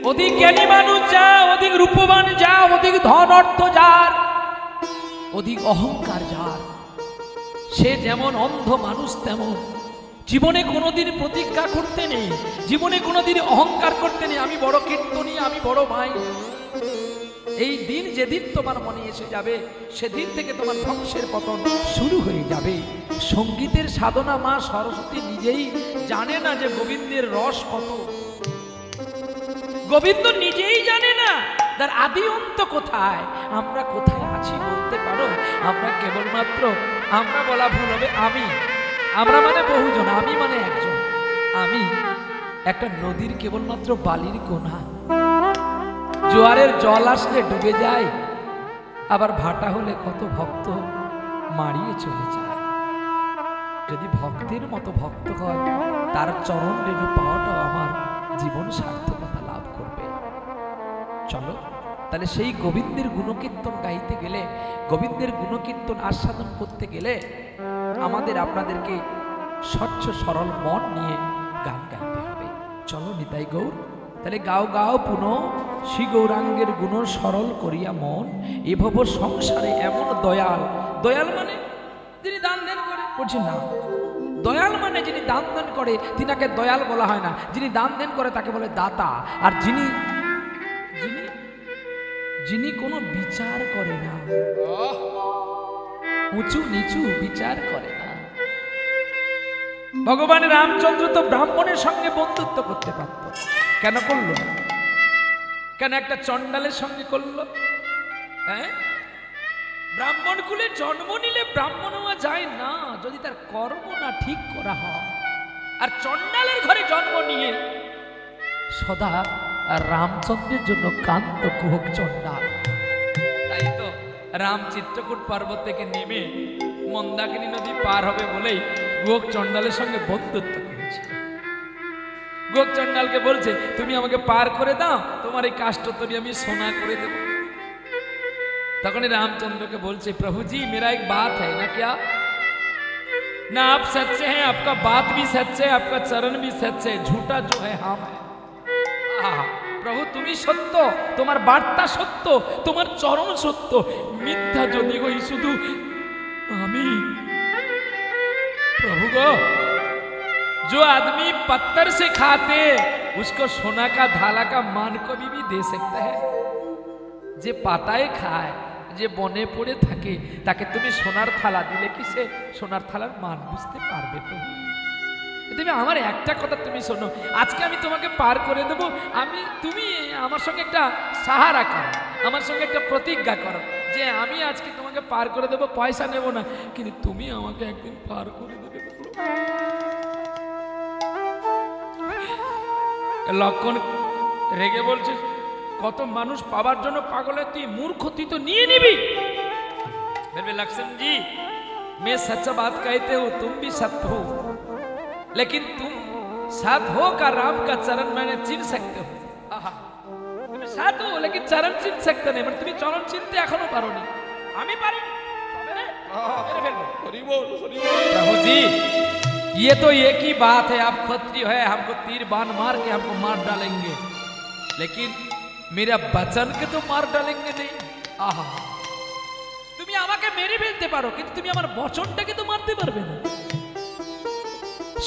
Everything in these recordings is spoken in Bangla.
অধিক জ্ঞানী মানুষ যা, অধিক রূপবান যা, অধিক ধন অর্থ যার, অধিক অহংকার যার, সে যেমন অন্ধ মানুষ তেমন। জীবনে কোনোদিন প্রতিজ্ঞা করতে নেই, জীবনে কোনোদিন অহংকার করতে নেই আমি বড় কীর্তনী, আমি বড় ভাই। এই দিন যেদিন তোমার মনে এসে যাবে সেদিন থেকে তোমার ধ্বংসের পতন শুরু হয়ে যাবে। সঙ্গীতের সাধনা মা সরস্বতী নিজেই জানে না যে গোবিন্দের রস কত। গোবিন্দ নিজেই জানে না তার আদি অন্ত কোথায়। আমরা কোথায় আছি বলতে পারো? আমরা কেবলমাত্র, আমরা বলা ভুল হবে, আমরা মানে বহুজন, আমি মানে একজন। আমি একটা নদীর কেবলমাত্র বালির কোনা। জোয়ারের জল আসলে ডুবে যায়, আবার ভাটা হলে কত ভক্ত মারিয়ে চলে যায়। যদি ভক্তের মতো ভক্ত হয় তার চরণ রেণু পাওয়াটাও আমার জীবন সার্থকতা লাভ করবে। চলো তাহলে সেই গোবিন্দের গুণকীর্তন গাইতে গেলে, গোবিন্দের গুণকীর্তন আস্বাদন করতে গেলে আমাদের আপনাদেরকে স্বচ্ছ সরল মন নিয়ে গান গাইতে হবে। চলো নিতাই গৌর, তাহলে গাও গাও পুনঃ শ্রী গৌরাঙ্গের গুণ সরল করিয়া মন, এভব সংসারে এমন দয়াল। দয়াল মানে যিনি দান দেন করে, বলছি না। দয়াল মানে যিনি দান দেন করে তিনাকে দয়াল বলা হয় না, যিনি দান দেন করে তাকে বলে দাতা। আর যিনি যিনি যিনি কোনো বিচার করে না, উঁচু নিচু বিচার করে না। ভগবান রামচন্দ্র তো ব্রাহ্মণের সঙ্গে বন্ধুত্ব করতে পারত, কেন করলো না? কেন একটা চণ্ডালের সঙ্গে করলো? হ্যাঁ, ব্রাহ্মণ কুলে জন্ম নিলে ব্রাহ্মণ হওয়া যায় না যদি তার কর্ম না ঠিক করা হয়। আর চণ্ডালের ঘরে জন্ম নিয়ে সদা রামচন্দ্রের জন্য কান্ত কুহক চণ্ডাল। তাই তো রাম চিত্রকূট পর্বত থেকে নেমে মন্দাকিনী নদী পার হবে বলেই কুহক চণ্ডালের সঙ্গে বন্ধুত্ব করেছে। কুহক চণ্ডালকে বলছে তুমি আমাকে পার করে দাও, তোমার এই কাষ্ঠতরি আমি সোনা করে দেব। तखन रामचंद्र के बोलते प्रभु जी मेरा एक बात है ना, क्या ना आप सच्चे हैं, आपका बात भी सच्चे है, आपका चरण भी सच्चे है, झूठा जो है हम है। प्रभु तुम्ही सत्य, तुम्हार बार्ता सत्य, तुम्हार चरण सत्य, मिथ्या जदि हई शुधु आमी। प्रभु गो जो आदमी पत्थर से खाते उसको सोना का धाला का मान कभी भी दे सकता है। जे पाताय खाय, যে বনে পড়ে থাকে তাকে তুমি সোনার থালা দিলে কি সে সোনার থালার মান বুঝতে পারবে? প্রভু তুমি আমার একটা কথা তুমি শোনো, আজকে আমি তোমাকে পার করে দেব, আমি তুমি আমার সঙ্গে একটা সাহারা করো, আমার সঙ্গে একটা প্রতিজ্ঞা করো যে আমি আজকে তোমাকে পার করে দেব, পয়সা নেব না, কিন্তু তুমি আমাকে একদিন পার করে দেবে। লক্ষণ রেগে বলছে কত মানুষ পাবার জন্য পাগল, তুই মূর্খ, তুই তো নিয়ে নিবি। लक्ष्मण जी मैं सच्चा बात कहते हो, तुम भी सत्य हो, लेकिन तुम साथ हो का राम का चरण मैंने चिन सकते हो। तुम साथ हो लेकिन चरण चिन सकते नहीं, मतलब तुम चरण चिनते एखोनो पारोनी, आमी पारी। प्रभु जी ये तो एक ही बात है, आप क्षत्रिय है, हमको तीर बाण मार के हमको मार डालेंगे, लेकिन मेरा बचन के तो मार डालेंगे नहीं। आहा তুমি আমাকে মেরে ফেলতে পারো কিন্তু তুমি আমার বচনটাকে তো মারতে পারবে না।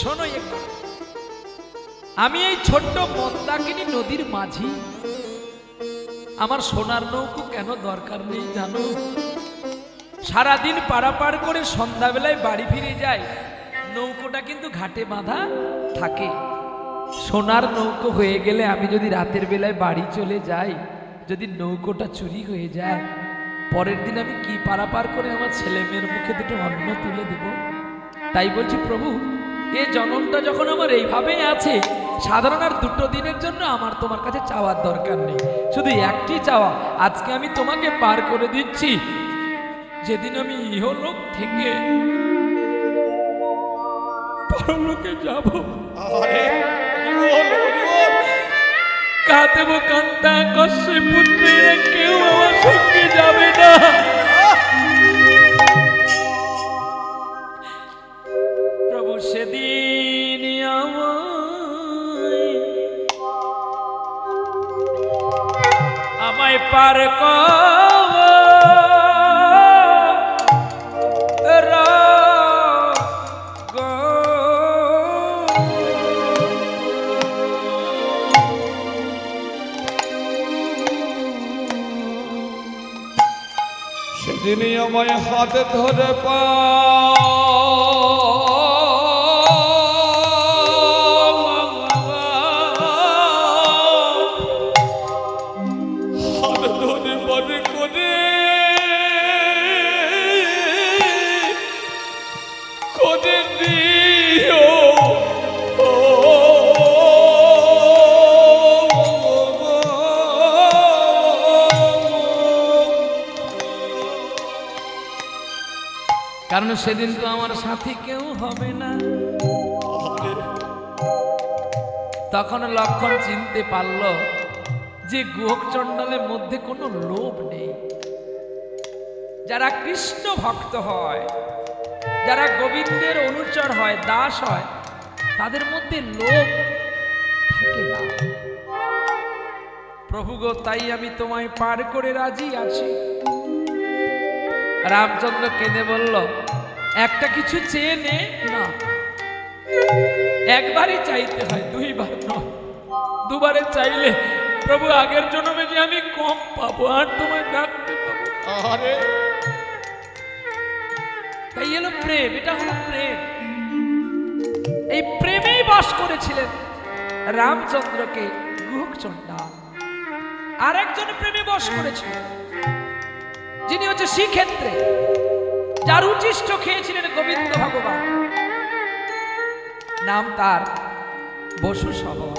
শোনো একবার, আমি এই ছোট্ট মন্দাকিনী নদীর মাঝি, আমার সোনার নৌকো কেন দরকার নেই জানো? সারাদিন পারাপার করে সন্ধ্যাবেলায় বাড়ি ফিরে যায়, নৌকোটা কিন্তু ঘাটে বাঁধা থাকে। সোনার নৌকো হয়ে গেলে আমি যদি রাতের বেলায় বাড়ি চলে যাই, যদি নৌকোটা চুরি হয়ে যায়, পরের দিন আমি কি পারাপার করে আমার ছেলে মেয়ের মুখে দুটো অন্ন তুলে দেব? তাই বলছি প্রভু এই জন্মটা যখন আমার এইভাবেই আছে, সাধারণ আর দুটো দিনের জন্য আমার তোমার কাছে চাওয়ার দরকার নেই, শুধু একটি চাওয়া, আজকে আমি তোমাকে পার করে দিচ্ছি, যেদিন আমি ইহলোক থেকে পরলোকে যাব, কাঁদেব কান্তা কষ্টে পুত্রেরা কেউ আমার সঙ্গে যাবে না। প্রভু সেদিন আমায় আমায় পার কর সেদিনই আমায় হাতে ধরে হাত ধরে পারে করে করে দিও কারণ সেদিন তো আমার সাথী কেউ হবে না। তখন লক্ষণ চিনতে পারল যে গোপ চণ্ডালের মধ্যে কোনো লোভ নেই। যারা কৃষ্ণ ভক্ত হয়, যারা গোবিন্দের অনুচর হয়, দাস হয়, তাদের মধ্যে লোভ থাকে না। প্রভু গো, তাই আমি তোমায় পার করে রাজি আছি। রামচন্দ্র কেঁদে বলল, একটা কিছু চেয়ে নে না, একবারই চাইতে হয়, দুইবার নয়। দুবারে চাইলে প্রভু আগের জন্মে যে আমি কম পাবো আর তোমায় ডাকতে পাবো। আরে তাই এলো প্রেম, এটা হলো প্রেম। এই প্রেমেই বাস করেছিলেন রামচন্দ্রকে গুহচণ্ডাল। আর একজন প্রেমে বস করেছিলেন, যিনি হচ্ছে শ্রীক্ষেত্রে, যার উচিষ্ট খেয়েছিলেন গোবিন্দ ভগবান। নাম তার বসুসবর।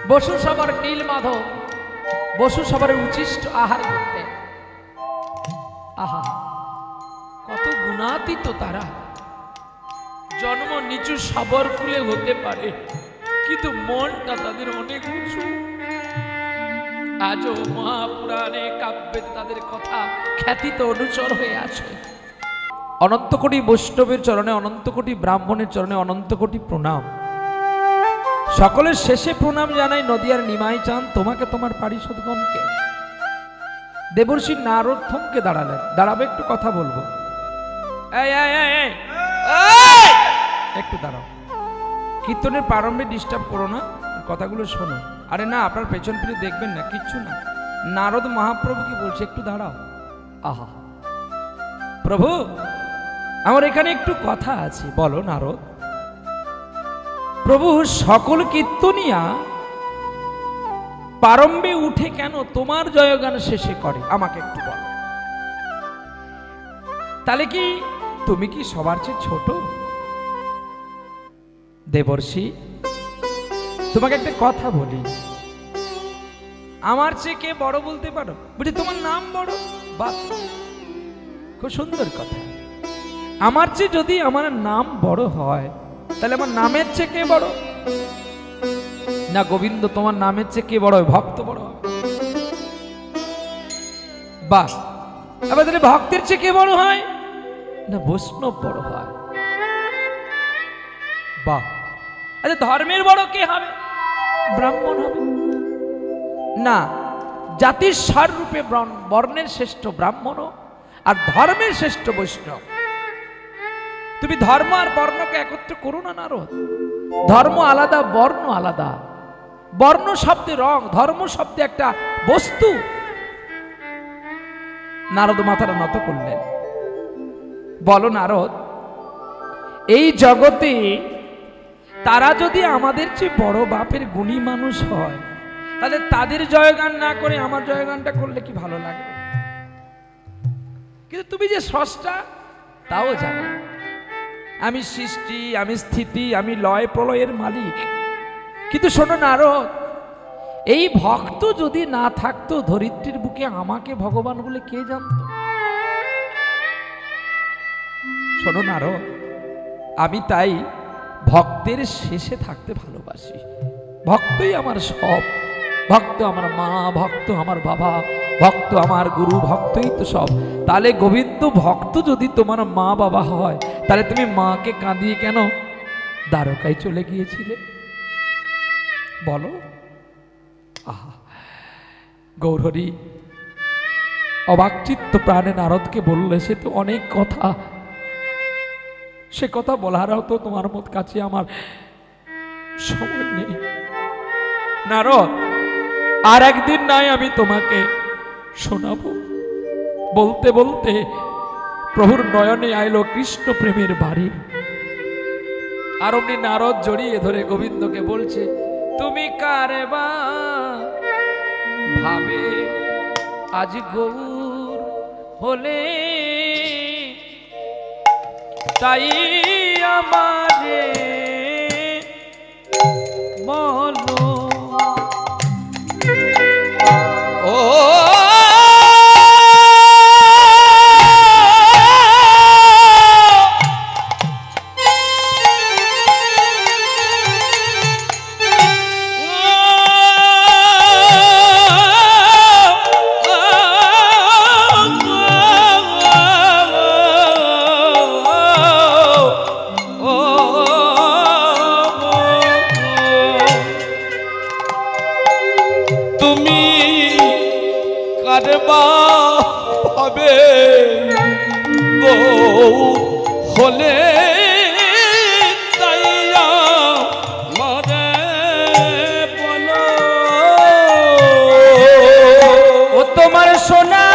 বসুসবর নীলমাধব বসুসবরের উচিষ্ট আহার করতেন। আহা, কত গুণাতীত তারা। জন্ম নিচু সবর কুলে হতে পারে, কিন্তু মনটা তাদের অনেক উঁচু। আজও মহাপুরাণে কাব্যে তাদের কথা খ্যাতিত অনুচর হয়ে আছে। অনন্ত কোটি বৈষ্ণবের চরণে, অনন্ত কোটি ব্রাহ্মণের চরণে অনন্ত কোটি প্রণাম। সকলের শেষে প্রণাম জানাই নদিয়ার নিমাই চাঁদ তোমাকে, তোমার পারিষদগণকে। দেবর্ষি নারদ থমকে দাঁড়ালেন। দাঁড়াবে, একটু কথা বলবো। এই এই এই এই একটু দাঁড়াও। কীর্তনের প্রারম্ভে ডিস্টার্ব করো না, কথাগুলো শোনো। আরে না, আপনার পেছন ফিরে দেখবেন না, কিচ্ছু না। নারদ মহাপ্রভু কি বলছে, একটু দাঁড়াও। আহা, প্রভু আমার এখানে একটু কথা আছে, বলো নারদ। প্রভু, সকল কীর্তনিয়া প্রারম্ভে উঠে কেন তোমার জয়গান শেষে করে, আমাকে একটু বলো। তাহলে কি তুমি কি সবার চেয়ে ছোট? দেবর্ষি, তোমাকে একটা কথা বলি, আমার চেয়ে কে বড় বলতে পারো? বুঝি তোমার নাম বড়? বাহ, খুব সুন্দর কথা। আমার চেয়ে যদি আমার নাম বড় হয়, তাহলে আমার নামের চেয়ে কে বড়? না গোবিন্দ, তোমার নামের চেয়ে কে বড় হয়? ভক্ত বড় হয়। বাহ, আবার তাহলে ভক্তের চেয়ে কে বড় হয়? না বৈষ্ণব বড় হয়। বাহ, আচ্ছা ধর্মের বড় কে হবে? ব্রাহ্মণ হবে। না, জাতির সার রূপে বর্ণের শ্রেষ্ঠ ব্রাহ্মণ আর ধর্মের শ্রেষ্ঠ বৈষ্ণব। তুমি ধর্ম আর বর্ণকে একত্র করো না নারদ। ধর্ম আলাদা, বর্ণ আলাদা। বর্ণ শব্দে রং, ধর্ম শব্দে একটা বস্তু। নারদ মাথাটা নত করলেন। বলো নারদ, এই জগতে তারা যদি আমাদের চেয়ে বড় বাপের গুণী মানুষ হয়, তাহলে তাদের জয়গান না করে আমার জয়গানটা করলে কি ভালো লাগবে? কিন্তু তুমি যে স্রষ্টা তাও জানো, আমি সৃষ্টি, আমি স্থিতি, আমি লয় প্রলয়ের মালিক। কিন্তু শোনো নারদ, এই ভক্ত যদি না থাকতো ধরিত্রীর বুকে আমাকে ভগবান বলে কে জানতো? শোনো নারদ, আমি তাই ভক্তের শেষে থাকতে ভালোবাসি। ভক্তই আমার সব। ভক্ত আমার মা, ভক্ত আমার বাবা, ভক্ত আমার গুরু, ভক্তই তো সব। তাহলে গোবিন্দ ভক্ত যদি তোমার মা বাবা হয়, তাহলে তুমি মাকে কাঁদিয়ে কেন দ্বারকায় চলে গিয়েছিলে বলো? আহা, গৌরহরি অবাকচিত্ত প্রাণে নারদকে বললে, সে তো অনেক কথা, সে কথা বলারও তো তোমার মত কাছে আমার সময় নেই। নারদ, আর একদিন নাই আমি তোমাকে শোনাবো। বলতে বলতে প্রভুর নয়নে আইলো কৃষ্ণ প্রেমের বাড়ি। আর অমনি নারদ জড়িয়ে ধরে গোবিন্দকে বলছে, তুমি কারে বা ভাবে আজ গৌর হলে, তাই আমারে বলো। ও তুমি কারবা হবে গৌর হলে, তাইয়া মরে বলো। ও তোমার সোনা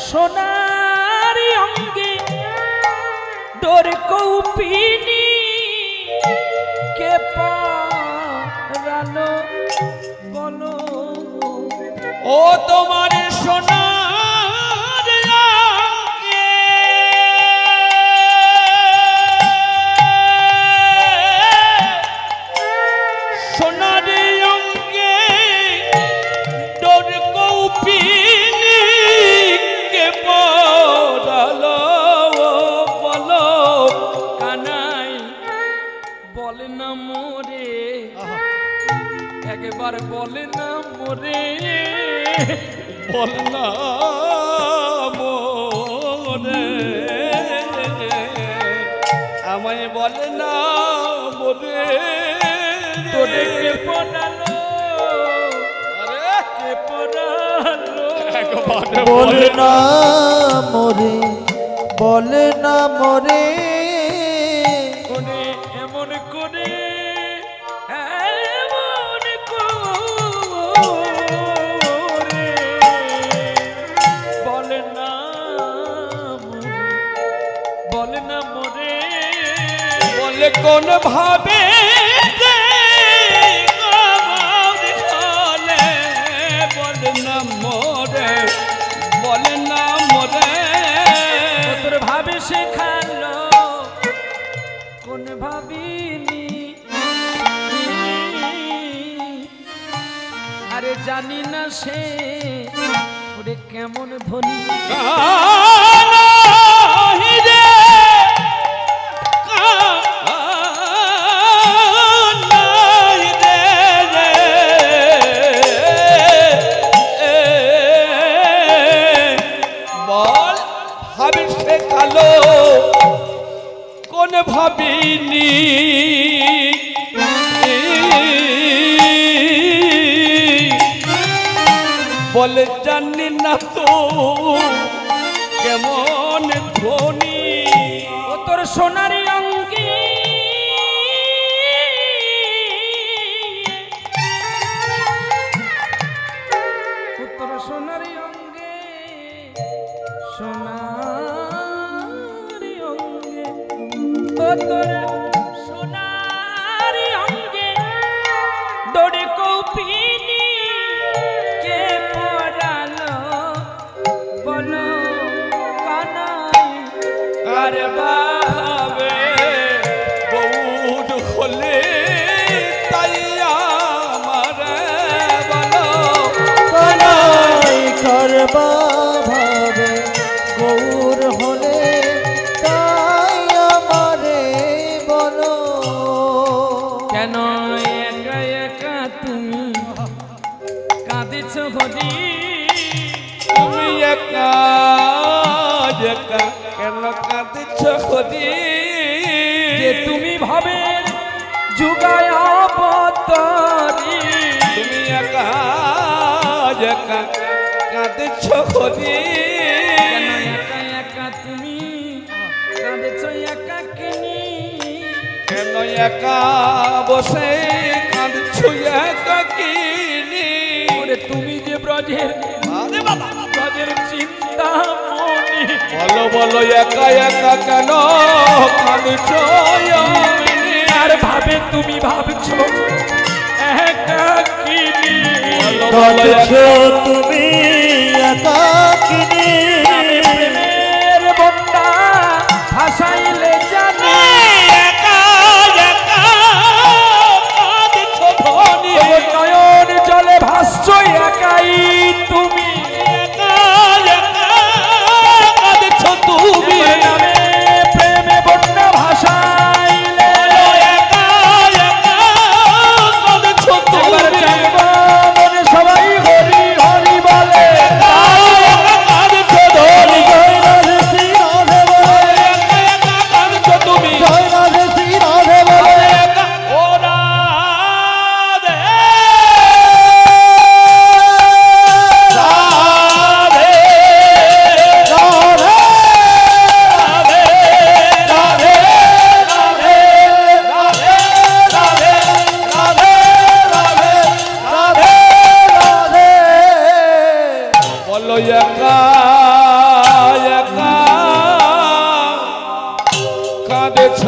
সোনার অঙ্গে ডোর কৌপিনি কে পরালো বলো। ও তোমার সোনার অঙ্গে সোনার অঙ্গে ডোর কৌপিনি কে পরালো বলো। কানাই বলে না মোরে, একবার বলে না মোরে, বল না মোরে, আমায় বল না মোরে। তোরে কে পড়ালো, আরে কে পড়ালো, একবারে বলে না মোরে, বলে না মোরে, কোনে এমন করে, এমন করে বলে না মোরে, বলে না মোরে, বলে কোন ভাবে রে বলে, বল না মোরে, বল না মোরে। তোর ভাবে শেখালো কোন ভাবিনি, আরে জানি না সে ওরে কেমন ধনী। কানাই রে, কানাই রে রে, বল ভাবি শেখালো কোন ভাবিনি, বলে জানি না তো কেমন ধনী। ও তোর সোনারি অঙ্গে ও তোর সোনারি অঙ্গে, সোনারি অঙ্গে, ও তোর সোনারি অঙ্গে দৌড়ে কৌপিনি কে পড়ালো বলো। কানাই আর ভাবে ভাবে গৌর হলে তাই আমারে বলো কেন একা একা তুমি কাঁদেছ হরি তুমি একা একা কেন কাঁদিছ হরি যে তুমি ভাবে যুগায় অবতারি তুমি একা একা কাঁদিছ হরি কেন একা একা তুমি কাঁদেছ একা কিনি কেন একা বসে কাঁদিছ একা কিনি ওরে তুমি যে ব্রজের আরে বাবা ব্রজের চিন্তা মনি বলো বলো একা একা কেন কাঁদিছ এমনি? আর ভাবে তুমি ভাবছো একা কিনি বলো বলো কাঁদছ একা তুমি একাকিনী প্রেমের বন্যা ভাসাইলে জানি একা একা কাঁদিছ ধনী ওর নয়ন জলে ভাসছ একাই তুমি একা একা কাঁদিছ তুমি তোমার নামে প্রেমে বন্যা ভাসাইলে একা একা কাঁদিছ এবার তুমি জানবা মনে সবাই হরি হরি বলে কাঁদিছ ধনী জয় রাধে শ্রী রাধে বলে একা একা কাঁদিছ তুমি জয় রাধে শ্রী রাধে বলে একা ও রাধে রাধে রাধে রাধে রাধে রাধে রাধে রাধে রাধে রাধে বলো একা একা কাঁদেছ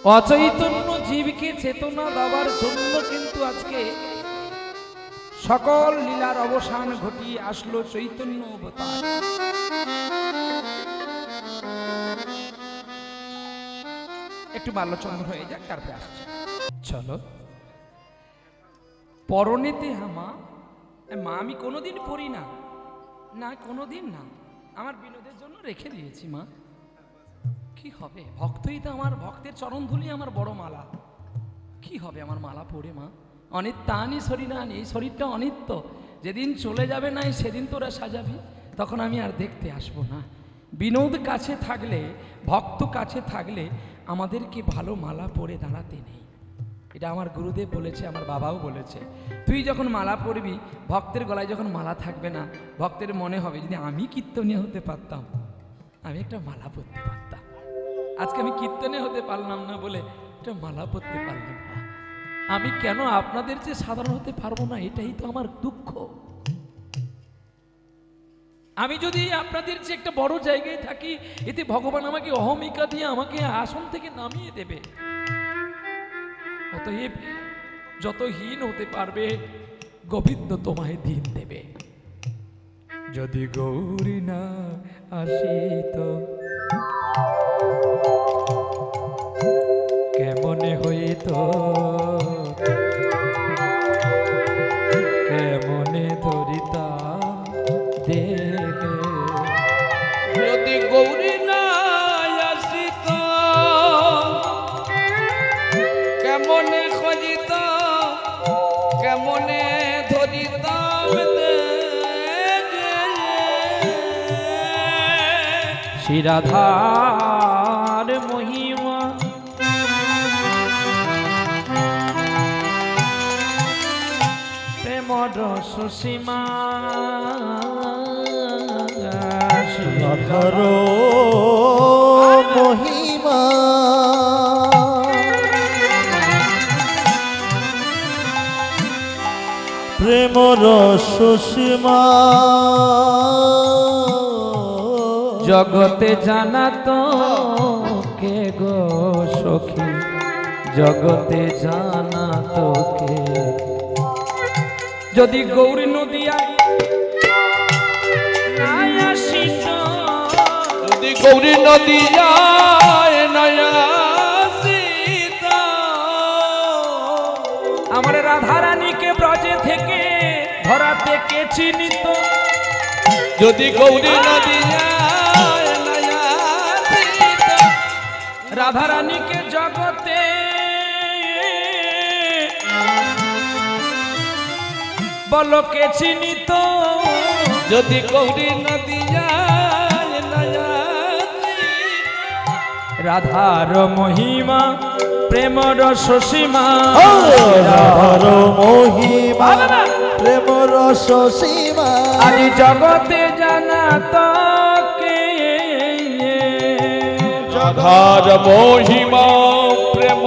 অচৈতন্য জীবকে চেতনা দেওয়ার জন্য কিন্তু আজকে সকল লীলার অবসান ঘটিয়ে আসলো চৈতন্য অবতার। একটু বাল্যচন্দ্র হয়ে যাক তারপরে আসছে চলো পরনেতে হামা মা আমি কোনোদিন পড়ি না না কোনোদিন না আমার বিনোদের জন্য রেখে দিয়েছি মা কি হবে ভক্তই তো আমার ভক্তের চরণধুলি আমার বড় মালা কি হবে আমার মালা পরে মা অনিত্যানি শরীরানি এই শরীরটা অনিত্য যেদিন চলে যাবে না সেদিন তোরা সাজাবি তখন আমি আর দেখতে আসবো না বিনোদ কাছে থাকলে ভক্ত কাছে থাকলে আমাদেরকে ভালো মালা পরে দাঁড়াতে নেই এটা আমার গুরুদেব বলেছে আমার বাবাও বলেছে তুই যখন মালা পরবি ভক্তের গলায় যখন মালা থাকবে না ভক্তের মনে হবে যদি আমি কীর্তনীয় হতে পারতাম আমি একটা মালা পরতে পারতাম আজকে আমি কীর্তনে হতে পারলাম না বলে একটা মালা পরতে পারলাম না আমি কেন আপনাদের চেয়ে সাধারণ হতে পারবো না এটাই তো আমার দুঃখ আমি যদি আপনাদের চেয়ে একটা বড় জায়গায় থাকি এতে ভগবান আমাকে অহমিকা দিয়ে আমাকে আসন থেকে নামিয়ে দেবে অতএব যত হীন হতে পারবে গোবিন্দ তোমায় দিন দেবে যদি গৌরী না আসিত কেমনে হইত কেমনে ধরিতা দেখে যদি গৌরী না আসিত কেমনে খজিত কেমনে ধরিতাম শিরাধার মহিমা প্রেম রস সীমা রাধার মহিমা প্রেম রস সীমা জগতে জানা তো কে গো সখী জগতে জানা তো কে যদি গৌরী নদিয়া গৌরী নদী যায় নয়া সীতা আমার রাধারানীকে ব্রজে থেকে ধরাতে কে চিনিত যদি গৌরী নদী যায় নয়া সীতা রাধারানীকে জগতে বলো কে চিনিত যদি গৌরী নদী যায় নয়া রাধার মহিমা প্রেম রস সীমা রাধার মহিমা প্রেম রস সীমা আজ জগতে জানা তো কে রাধার মহিমা প্রেম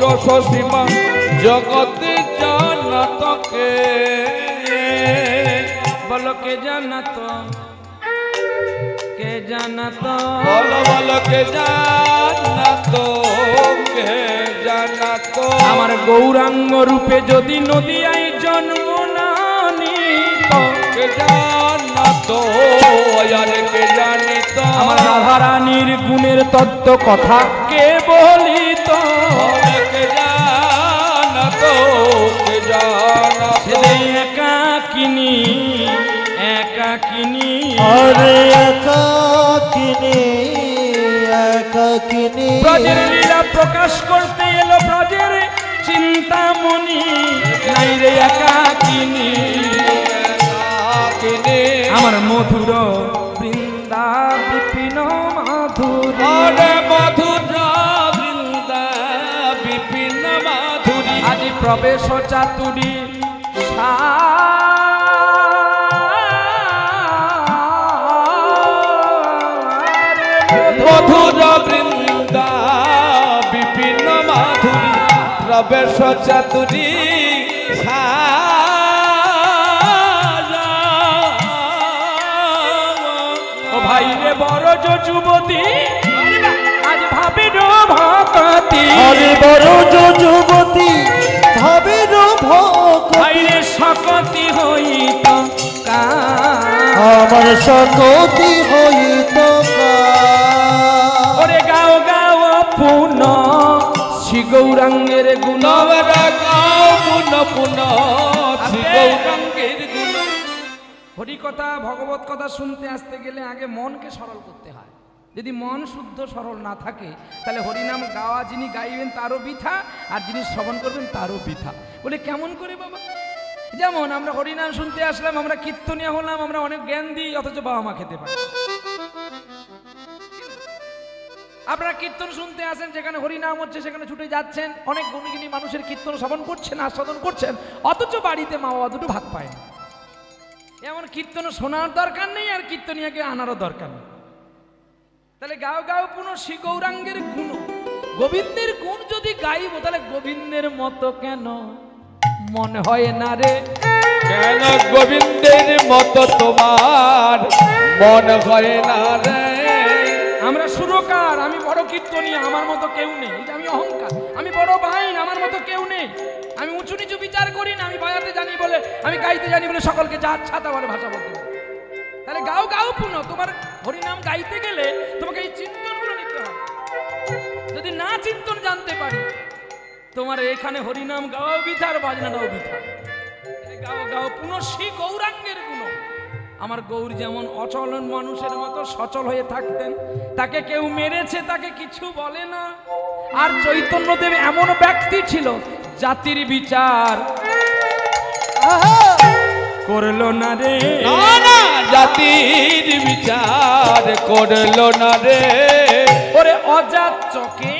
রস সীমা জগতে জানতকে বলো কে জানা তো কে জানা তো বলো বলো কে জানতো কে জানতো আমার গৌরাঙ্গ রূপে যদি নদিয়ায় জন্ম না নিত কে জানতো আরে কে জানিতো আমার রাধারানীর গুণের তত্ত্ব কথা কে বলিত কে জানতো কে জানতো ছেলে একাকিনী একাকিনী আরে একাকিনী একাকিনী ব্রজের লীলা প্রকাশ করতে এলো ব্রজের চিন্তামণি নাই রে একাকিনী আমার মধুর বৃন্দা বিপিন মাধুরী আরে মধুর বৃন্দা বিপিন মাধুরী আজি প্রবেশ চাতুরী মধুর বৃন্দা বিপিন মাধুরী প্রবেশ চাতুরী ও ভাই রে বড় যুবতী আজ ভাবির ভকতি আরে বড় যুবতী ভাবের ভক্তি ভাই রে সকতি হইত আমার সকতি হইত ওরে গাও গাও পুন শ্রী গৌরাঙ্গের গুণ নবরা গাও পুন পুন শ্রী গৌরাঙ্গের গুণ হরি কথা ভগবত কথা শুনতে আসতে গেলে আগে মনকে সরল করতে হয় যদি মন শুদ্ধ সরল না থাকে তাহলে হরিনাম গাওয়া যিনি গাইবেন তারও বৃথা আর যিনি শ্রবণ করবেন তারও বৃথা বলে কেমন করে বাবা যেমন আমরা হরিনাম শুনতে আসলাম আমরা কীর্তনিয়া হলাম আমরা অনেক জ্ঞান দিই অথচ বাবা মা খেতে পারি আপনারা কীর্তন শুনতে আসেন যেখানে হরিনাম হচ্ছে সেখানে ছুটে যাচ্ছেন অনেক গুণী মানুষের কীর্তন শ্রবণ করছেন আস্বাদন করছেন অথচ বাড়িতে মা বাবা দুটো ভাত পায় না এমন কীর্তন শোনার দরকার নেই আর কীর্তনিয়াকে আনারও দরকার নেই তাহলে গাও গাও পুনঃ শ্রী গৌরাঙ্গের গুণ গোবিন্দের গুণ যদি গাইব তাহলে গোবিন্দের মতো কেন মনে হয় না রে কেন গোবিন্দের মতো তোমার মন হয় না রে আমরা সুরকার আমি বড় কীর্তনিয়া আমার মতো কেউ নেই এই যে আমি অহংকার আমি বড় বাইন আমার মতো কেউ নেই আমি উঁচু নিচু বিচার করি না আমি বাজাতে জানি বলে আমি গাইতে জানি বলে সকলকে যা ছাতা বলে ভাষা বলতে পারি তাহলে গাও গাও পুনঃ তোমার হরিনাম গাইতে গেলে তোমাকে এই চিন্তনগুলো নিতে হবে যদি না চিন্তন জানতে পারি তোমার এখানে হরিনাম গাওয়াও বৃথা আর বাজনাটাও বৃথা গাও গাও পুনঃ শ্রী গৌরাঙ্গের গুণ আমার গৌর যেমন অচল মানুষের মতো সচল হয়ে থাকতেন তাকে কেউ মেরেছে তাকে কিছু বলে না আর চৈতন্যদেব এমন ব্যক্তি ছিল জাতির বিচার করলো না রে না না জাতির বিচার করলো না রে ওরে অজাত চোখে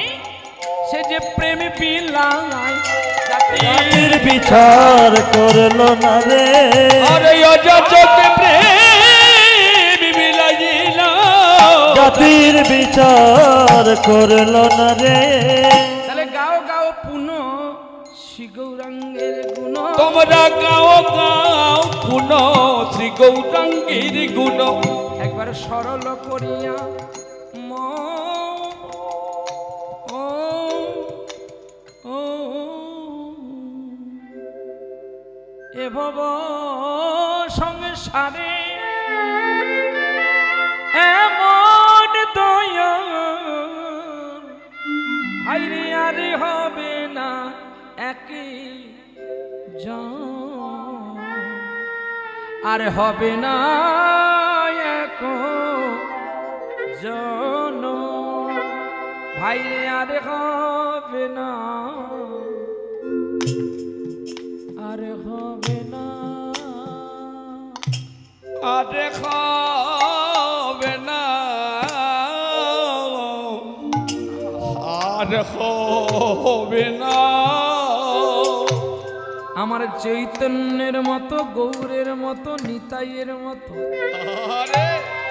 সে যে প্রেম পিলাই জাতির বিচার করলো না রে আরে অজাচকে প্রেম বিলাইল জাতির বিচার করলো না রে তাহলে গাও গাও পুনঃ শ্রী গৌরাঙ্গের গুণ তোমরা গাও গাও পুন শ্রী গৌরাঙ্গের গুণ একবার সরল করিয়া ও ও এ ভব সংসারে এমন একই জন, আর হবে না এক জন, ভাইরে আর হবে না, আর হবে না, আরে হবে না, আর হবে না। আমার চৈতন্যের মতো, গৌরের মতো, নিতাইয়ের মতো, আরে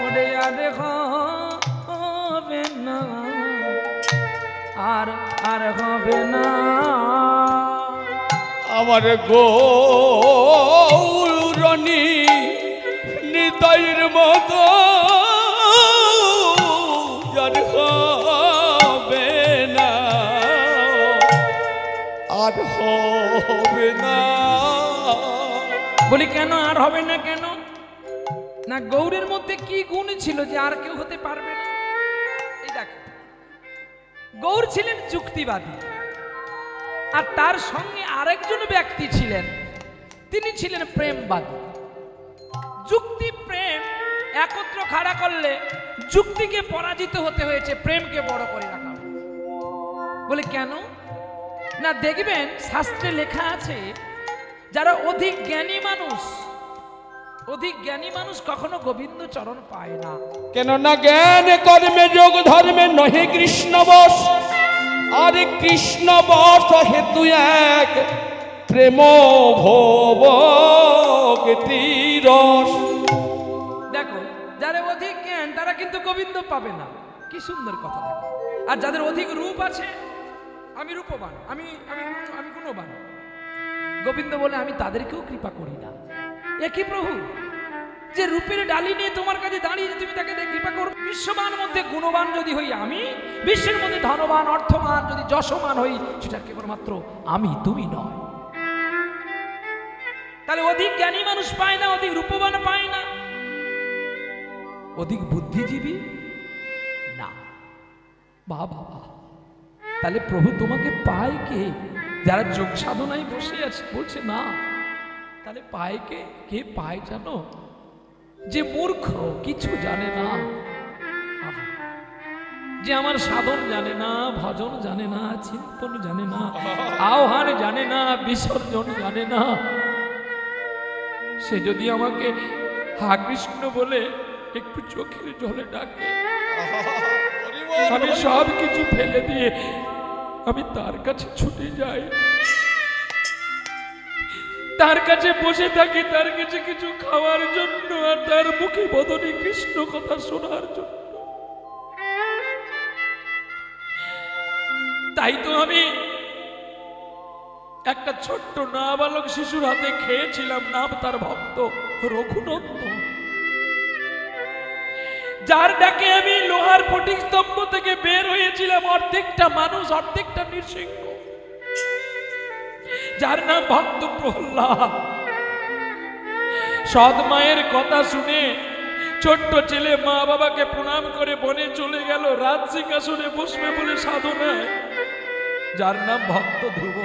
ওরে আরে হবে না, আর আর হবে না। আমার গৌরণী নিতাইয়ের মতো আর হবে না, আর হবে না। বলি কেন আর হবে না? কেন না, গৌরের মধ্যে কি গুণ ছিল যে আর কেউ হতে পারবে না? এই দেখ, গৌর ছিলেন যুক্তিবাদী, আর তার সঙ্গে আরেকজন ব্যক্তি ছিলেন, তিনি ছিলেন প্রেমবাদী। যুক্তি প্রেম একত্র খাড়া করলে যুক্তিকে পরাজিত হতে হয়েছে, প্রেমকে বড় করে রাখা হয়েছে। বলে কেন না, দেখবেন শাস্ত্রে লেখা আছে যারা অধিক জ্ঞানী মানুষ, অধিক জ্ঞানী মানুষ কখনো গোবিন্দ চরণ পায় না। কেননা জ্ঞান কর্মে যোগ ধর্মে নহে কৃষ্ণ বশ, আর কৃষ্ণ বশ হেতু এক প্রেম ভব রস। দেখো, যারা অধিক জ্ঞান তারা কিন্তু গোবিন্দ পাবে না, কি সুন্দর কথা। দেখো, আর যাদের অধিক রূপ আছে, আমি রূপবান, আমি আমি আমি গুণবান, গোবিন্দ বলে আমি তাদেরকেও কৃপা করি না। একই প্রভু যে রূপের ডালি নিয়ে তোমার কাছে দাঁড়িয়ে তুমি তাকে কৃপা করো। বিশ্ববান মধ্যে গুণবান যদি হই আমি, বিশ্বের মধ্যে ধনবান অর্থবান যদি যশমান হই, সেটা কেবলমাত্র আমি, তুমি নয়। তাহলে অধিক জ্ঞানী মানুষ পায় না, অধিক রূপবান পায় না, অধিক বুদ্ধিজীবী না। বাবা, তাহলে প্রভু তোমাকে পায় কে? যারা যোগ সাধনায় বসে আছে, বলছে না, তাহলে পায় কে? কে পায় জানো? যে মূর্খ, কিছু জানে না, যে আমার সাধন জানে না, ভজন জানে না, চিন্তন জানে না, আহ্বান জানে না, বিসর্জন জানে না, সে যদি আমাকে হা কৃষ্ণ বলে একটু চোখের জলে ডাকে, আমি সব কিছু ফেলে দিয়ে আমি তার কাছে ছুটে যাই, তার কাছে বসে থাকি, তার কাছে কিছু খাওয়ার জন্য, আর তার মুখে বদনে কৃষ্ণ কথা শোনার জন্য। তাই তো আমি একটা ছোট্ট নাবালক শিশুর হাতে খেয়েছিলাম, নাম তার ভক্ত রঘুনন্দন, যার ডাকে আমি লোহার ফটিক স্তম্ভ থেকে বের হয়েছিলাম, অর্ধেকটা মানুষ অর্ধেকটা নৃসিংহ, যার নাম ভক্ত প্রহ্লাদ। সৎ মায়ের কথা শুনে ছোট্ট ছেলে মা বাবাকে প্রণাম করে বনে চলে গেল, রাজ সিংহাসনে বসবে বলে সাধনায়, যার নাম ভক্ত ধ্রুব।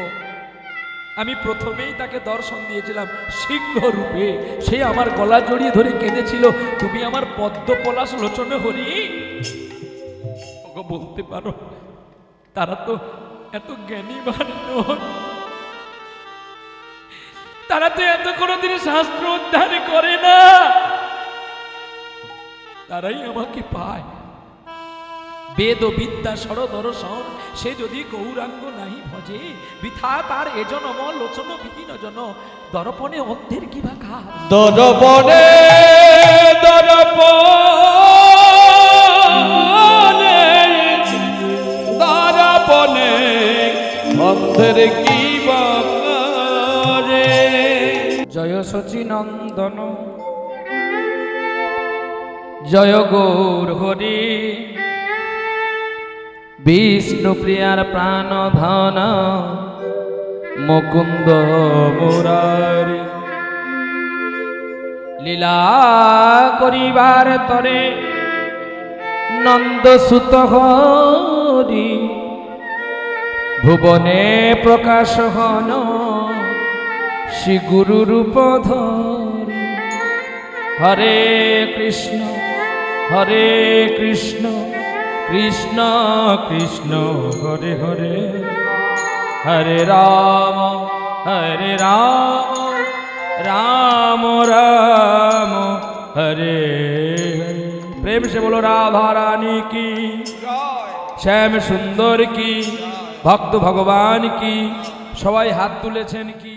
আমি প্রথমেই তাকে দর্শন দিয়েছিলাম সিংহ রূপে, সে আমার গলা জড়িয়ে ধরে কেঁদেছিল, তুমি আমার পদ্ম পলাশ লোচন হরি। ওগো বলতে পারো, তারা তো এত জ্ঞানীবান নয়, তারা তো এত কোনোদিন শাস্ত্র উদ্ধার করে না, তারাই আমাকে পায়। বেদ ও বিদ্যা সর দর্শন, সে যদি গৌরাঙ্গ নাহি ভজে, বৃথা তার এজনম লোচন বিহীন জন, দর্পণে অন্ধের কি বা কাজ। দর্পণে দর্পণে দর্পণে অন্ধের কি বা কাজে। জয় শচীনন্দন, জয় গৌর হরি, বিষ্ণু প্রিয়ার প্রাণ ধন মুকুন্দ মুরারি। লীলা করিবার তরে নন্দ সুত হরি, ভুবনে প্রকাশ হন শ্রী গুরু রূপ ধরি। হরে কৃষ্ণ কৃষ্ণ কৃষ্ণ হরে হরে, হরে রাম রাম রাম হরে হরে। প্রেম সে বলো রাধা রানী কি, শ্যাম সুন্দর কি, ভক্ত ভগবান কি, সবাই হাত তুলেছেন কি।